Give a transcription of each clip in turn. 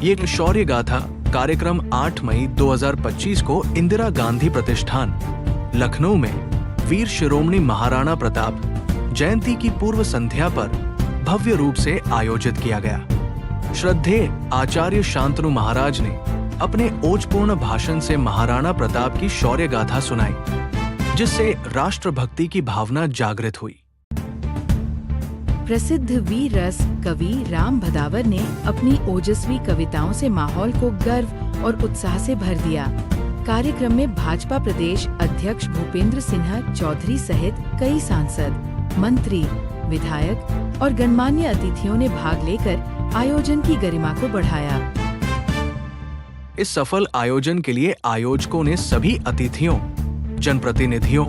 ये शौर्य गाथा कार्यक्रम 8 मई 2025 को इंदिरा गांधी प्रतिष्ठान लखनऊ में वीर शिरोमणि महाराणा प्रताप जयंती की पूर्व संध्या पर भव्य रूप से आयोजित किया गया। श्रद्धेय आचार्य शांतनु महाराज ने अपने ओजपूर्ण भाषण से महाराणा प्रताप की शौर्य गाथा सुनाई, जिससे राष्ट्रभक्ति की भावना जागृत हुई। प्रसिद्ध वीर रस कवि राम भदावर ने अपनी ओजस्वी कविताओं से माहौल को गर्व और उत्साह से भर दिया। कार्यक्रम में भाजपा प्रदेश अध्यक्ष भूपेंद्र सिन्हा चौधरी सहित कई सांसद, मंत्री, विधायक और गणमान्य अतिथियों ने भाग लेकर आयोजन की गरिमा को बढ़ाया। इस सफल आयोजन के लिए आयोजकों ने सभी अतिथियों, जनप्रतिनिधियों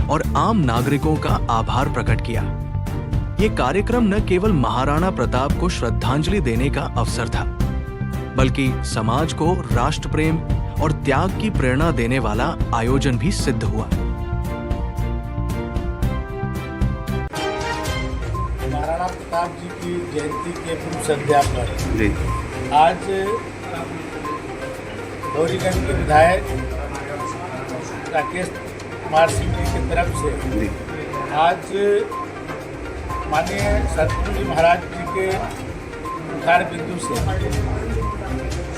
और आम नागरिकों का आभार प्रकट किया। ये कार्यक्रम न केवल महाराणा प्रताप को श्रद्धांजलि देने का अवसर था, बल्कि समाज को राष्ट्र प्रेम और त्याग की प्रेरणा देने वाला आयोजन भी सिद्ध हुआ। महाराणा प्रताप जी की जयंती के पूर्व संध्या पर आज गौरीगंज के विधायक राकेश कुमार सिंह जी की तरफ से आज माननीय सतगुरु जी महाराज जी के उद्धार बिंदु से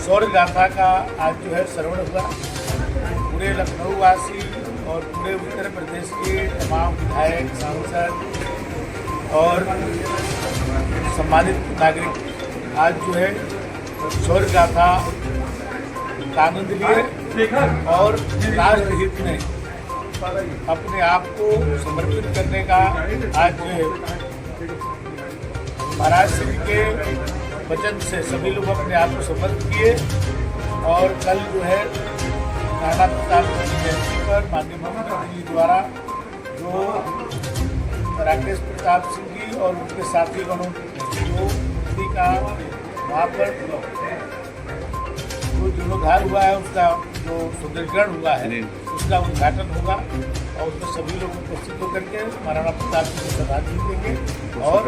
शौर्य गाथा का आज जो है श्रवण हुआ। पूरे लखनऊ वासी और पूरे उत्तर प्रदेश के तमाम विधायक, सांसद और सम्मानित नागरिक आज जो है शौर्य गाथा का आनंद लिए और राष्ट्रहित में अपने आप को समर्पित करने का आज जो है महाराज श्री के वचन से सभी लोग अपने आप को समर्पित किए। और कल जो है महाराणा प्रताप की जयंती पर माननीय मुख्यमंत्री जी द्वारा जो राकेश प्रताप सिंह जी और उनके साथी गणों जो मूर्ति का वहाँ पर जो जीर्णोद्धार हुआ है, उसका जो सुदृढ़ीकरण हुआ है, उसका उद्घाटन होगा और उसमें सभी लोग उपस्थित होकर के महाराणा प्रताप जी को श्रद्धांजलि देंगे और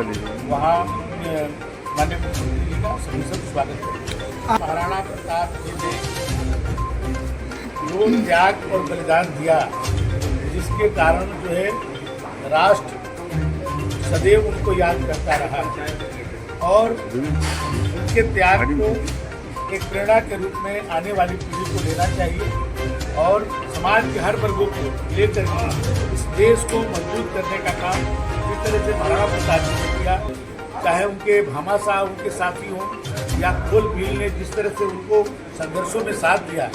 वहाँ माननीय मुख्यमंत्री जी का सभी सब स्वागत करेंगे। महाराणा प्रताप जी ने जो त्याग और बलिदान दिया, जिसके कारण जो है राष्ट्र सदैव उनको याद करता रहा और उनके त्याग को एक प्रेरणा के रूप में आने वाली पीढ़ी को लेना चाहिए और समाज के हर वर्गों को लेकर इस देश को मजबूत करने का काम जिस तरह से महाराणा प्रताप जी ने किया, चाहे उनके भामा साहब उनके साथी हों या खोल भील ने जिस तरह से उनको संघर्षों में साथ दिया,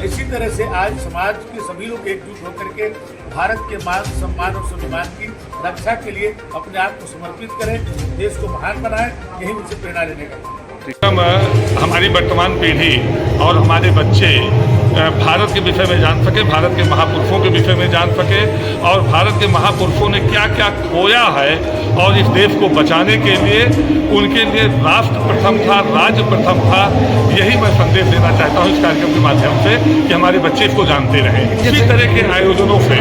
इसी तरह से आज समाज के सभी लोग एकजुट होकर के भारत के मान, सम्मान और स्वाभिमान की रक्षा के लिए अपने आप को समर्पित करें, देश को महान बनाएं। यही उनसे प्रेरणा लेने का हमारी वर्तमान पीढ़ी और हमारे बच्चे भारत के विषय में जान सके, भारत के महापुरुषों के विषय में जान सके और भारत के महापुरुषों ने क्या क्या खोया है और इस देश को बचाने के लिए उनके लिए राष्ट्र प्रथम था, राज्य प्रथम था। यही मैं संदेश देना चाहता हूँ इस कार्यक्रम के माध्यम से कि हमारे बच्चे इसको जानते रहें। इसी तरह के आयोजनों से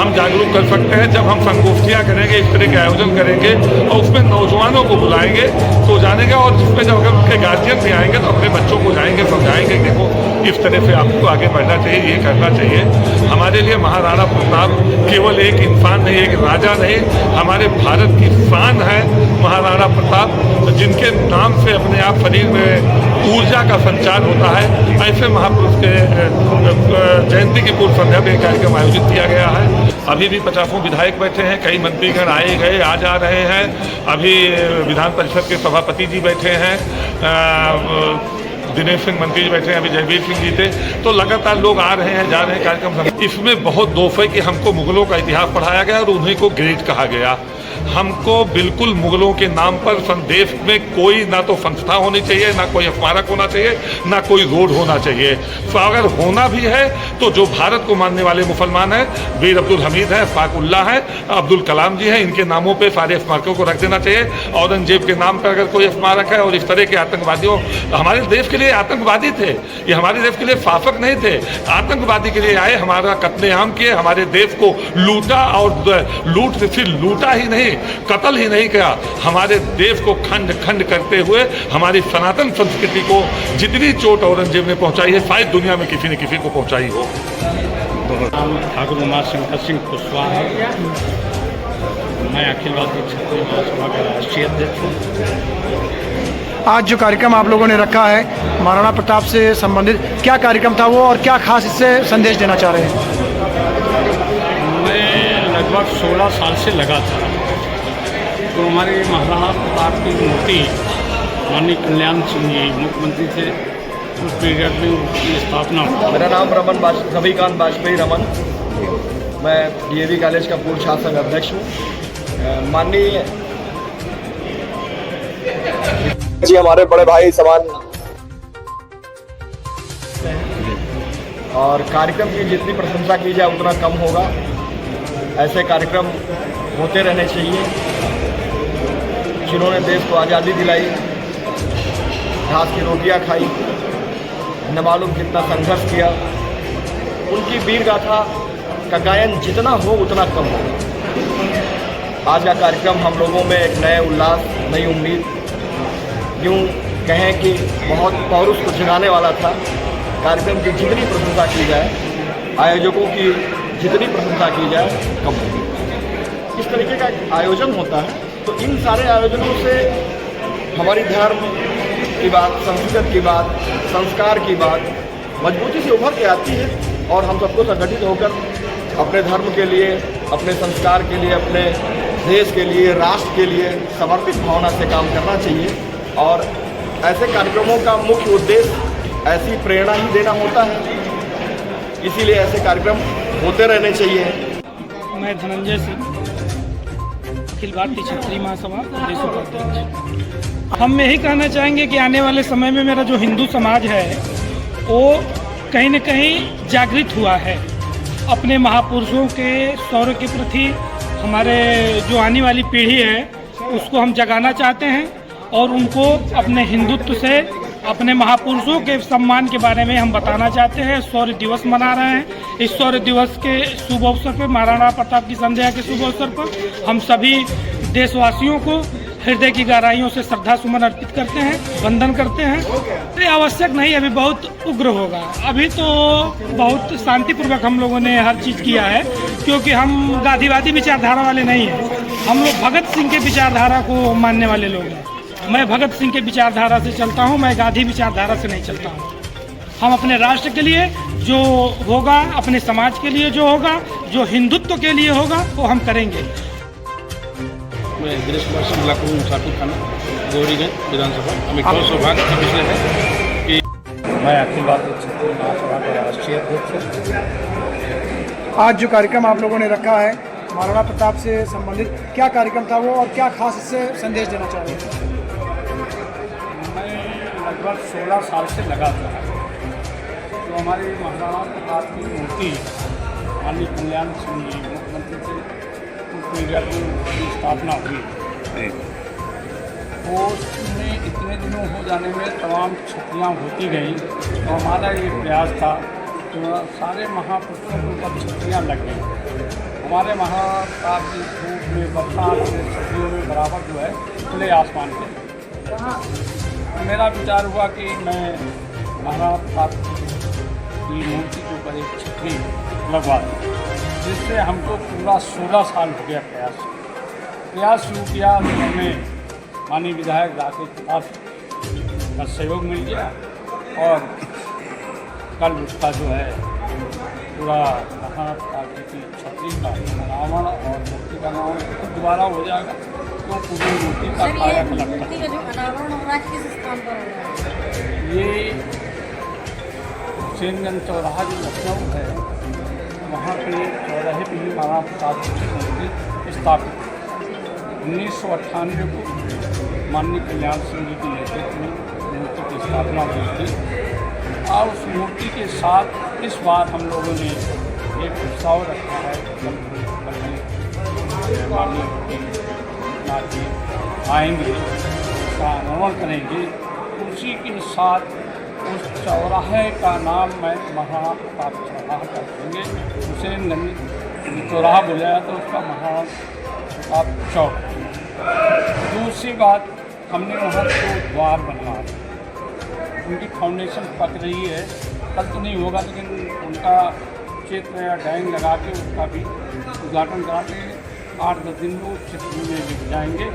हम जागरूक कर सकते हैं। जब हम संगोष्ठियाँ करेंगे, इस तरह के आयोजन करेंगे और उसमें नौजवानों को बुलाएंगे तो जानेंगे और जिसमें जब अगर उनके गार्जियन भी आएंगे तो अपने बच्चों को जाएंगे समझाएंगे, देखो इस तरह से आपको आगे बढ़ना चाहिए, ये करना चाहिए। हमारे लिए महाराणा प्रताप केवल एक इंसान नहीं, एक राजा नहीं, हमारे भारत की शान है महाराणा प्रताप, जिनके नाम से अपने आप शरीर में ऊर्जा का संचार होता है। ऐसे महापुरुष के जयंती की पूर्व संध्या में कार्यक्रम आयोजित किया गया है। अभी भी 50 विधायक बैठे हैं, कई मंत्रीगण आए गए आ जा रहे हैं। अभी विधान परिषद के सभापति जी बैठे हैं, दिनेश सिंह मंत्री जी बैठे हैं, अभी जयवीर सिंह जी थे। तो लगातार लोग आ रहे हैं, जा रहे हैं कार्यक्रम। इसमें बहुत दोष है कि हमको मुगलों का इतिहास पढ़ाया गया और उन्हीं को ग्रेट कहा गया। हमको बिल्कुल मुगलों के नाम पर देश में कोई ना तो संस्था होनी चाहिए, ना कोई स्मारक होना चाहिए, ना कोई रोड होना चाहिए। तो अगर होना भी है तो जो भारत को मानने वाले मुसलमान हैं, वीर अब्दुल हमीद हैं, फाकुल्ला हैं, अब्दुल कलाम जी हैं, इनके नामों पे सारे स्मारकों को रख देना चाहिए। औरंगजेब के नाम पर अगर कोई स्मारक है और इस तरह के आतंकवादियों, हमारे देश के लिए आतंकवादी थे, ये हमारे देश के लिए शासक नहीं थे, आतंकवादी के लिए आए, हमारा कत्लेआम किए, हमारे देश को लूटा और लूट से सिर्फ लूटा ही नहीं, नहीं, कत्ल ही नहीं किया, हमारे देश को खंड खंड करते हुए हमारी सनातन संस्कृति को जितनी चोट औरंगजेब ने पहुंचाई है, शायद दुनिया में किसी न किसी को पहुंचाई हो। ठाकुर उमाशंकर सिंह कुशवाहा, मैं अखिल भारतीय क्षत्रिय महासभा का राष्ट्रीय अध्यक्ष हूँ। आज जो कार्यक्रम आप लोगों ने रखा है महाराणा प्रताप से संबंधित, क्या कार्यक्रम था वो और क्या खास इससे संदेश देना चाह रहे हैं? मैं लगभग 16 साल से लगा था, तो हमारे महाराणा प्रताप की मूर्ति माननीय कल्याण सिंह जी मुख्यमंत्री थे, उस पीरियड में उसकी स्थापना हुई। मेरा नाम रविकांत वाजपेयी रमन, मैं डीएवी कॉलेज का पूर्व छात्र संघ अध्यक्ष हूँ। माननीय जी हमारे बड़े भाई समान, और कार्यक्रम की जितनी प्रशंसा की जाए उतना कम होगा। ऐसे कार्यक्रम होते रहने चाहिए। जिन्होंने देश को आज़ादी दिलाई, घास की रोटियां खाई, न मालूम कितना संघर्ष किया, उनकी वीर गाथा का गायन जितना हो उतना कम होगा। आज का कार्यक्रम हम लोगों में एक नए उल्लास, नई उम्मीद, यूँ कहें कि बहुत पौरुष को जगाने वाला था। कार्यक्रम की जितनी प्रशंसा की जाए, आयोजकों की जितनी प्रशंसा की जाए कम होगी। इस तरीके का आयोजन होता है, तो इन सारे आयोजनों से हमारी धर्म की बात, संस्कृत की बात, संस्कार की बात मजबूती से उभर के आती है, और हम सबको संगठित होकर अपने धर्म के लिए, अपने संस्कार के लिए, अपने देश के लिए, राष्ट्र के लिए समर्पित भावना से काम करना चाहिए। और ऐसे कार्यक्रमों का मुख्य उद्देश्य ऐसी प्रेरणा ही देना होता है, इसीलिए ऐसे कार्यक्रम होते रहने चाहिए। मैं धनंजय सिंह, अखिल भारतीय क्षत्रिय महासभा प्रदेश उपाध्यक्ष। हम यही कहना चाहेंगे कि आने वाले समय में मेरा जो हिंदू समाज है वो कहीं न कहीं जागृत हुआ है। अपने महापुरुषों के शौर्य के प्रति हमारे जो आने वाली पीढ़ी है उसको हम जगाना चाहते हैं, और उनको अपने हिंदुत्व से, अपने महापुरुषों के सम्मान के बारे में हम बताना चाहते हैं। शौर्य दिवस मना रहे हैं। इस शौर्य दिवस के शुभ अवसर पर, महाराणा प्रताप की संध्या के शुभ अवसर पर हम सभी देशवासियों को हृदय की गहराइयों से श्रद्धा सुमन अर्पित करते हैं, वंदन करते हैं। ये आवश्यक नहीं, अभी बहुत उग्र होगा। अभी तो बहुत शांतिपूर्वक हम लोगों ने हर चीज़ किया है, क्योंकि हम गांधीवादी विचारधारा वाले नहीं हैं। हम लोग भगत सिंह के विचारधारा को मानने वाले लोग हैं। मैं भगत सिंह के विचारधारा से चलता हूँ, मैं गांधी विचारधारा से नहीं चलता हूँ। हम अपने राष्ट्र के लिए जो होगा, अपने समाज के लिए जो होगा, जो हिंदुत्व के लिए होगा, वो हम करेंगे। मैं गिरीश कुमार सिंह, लखनऊ मुसाफिर खाना, गौरीगंज विधानसभा, अमितौर सौभाग्य का विषय है कि मैं अखिल भारतीय क्षत्रिय महासभा का राष्ट्रीय अध्यक्ष हूँ। आज जो कार्यक्रम आप लोगों ने रखा है महाराणा प्रताप से संबंधित, क्या कार्यक्रम था वो और क्या खास इससे संदेश देना चाह रहे हैं? मैं लगभग 16 साल से लगा था, तो हमारे महाराणा प्रताप की मूर्ति माननीय कल्याण सिंह जी मुख्यमंत्री थे, उस पीरियड में उसकी स्थापना हुई। तो उसमें इतने दिनों हो जाने में तमाम छत्रियाँ होती गई, तो हमारा ये प्रयास था तो सारे महापुरुषों के ऊपर छत्रियाँ लग गई। हमारे महाराणा प्रताप की धूप में, बरसात में, छत्रियों में बराबर जो है खुले आसमान के। मेरा विचार हुआ कि मैं महाराणा प्रताप की मूर्ति के ऊपर एक छतरी लगवा दूँ, जिससे हमको पूरा 16 साल हो गया प्रयास शुरू किया। तो हमें माननीय विधायक राकेश प्रताप का सहयोग मिल गया, और कल उसका जो है पूरा महाराणा प्रताप जी की छतरी का अनावरण और मूर्ति का अनावरण दोबारा हो जाएगा, तो पूरी मूर्ति का कायाकल्प ये सेनगंज चौराहा जो लखनऊ है, वहाँ पे चौराहे पर ही महाराणा प्रताप जी की मूर्ति स्थापित 1998 को माननीय कल्याण सिंह जी के नेतृत्व में मूर्ति की स्थापना हुई थी। और उस मूर्ति के साथ इस बार हम लोगों ने एक उत्सव रखा है, माननीय आएंगे, उसका अनावरण करेंगे। उसी के साथ उस चौराहे का नाम मैं महाराणा प्रताप चौराहा कर देंगे। उसे चौराहा बोला जाए तो उसका महाराणा प्रताप चौक। दूसरी बात, हमने वहाँ 2 द्वार बनवाए, उनकी फाउंडेशन पक रही है, कल तो नहीं होगा लेकिन उनका क्षेत्र या डैंग लगा के उसका भी उद्घाटन करा के 8-10 दिन में उस क्षेत्र में लेके जाएंगे।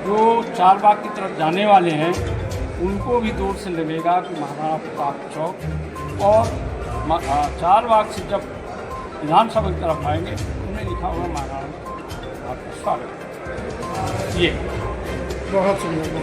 जो चारबाग की तरफ जाने वाले हैं उनको भी दूर से लगेगा कि महाराणा प्रताप चौक, और चारबाग से जब विधानसभा की तरफ आएंगे उन्हें लिखा हुआ महाराणा प्रताप का स्वागत। ये बहुत सुंदर।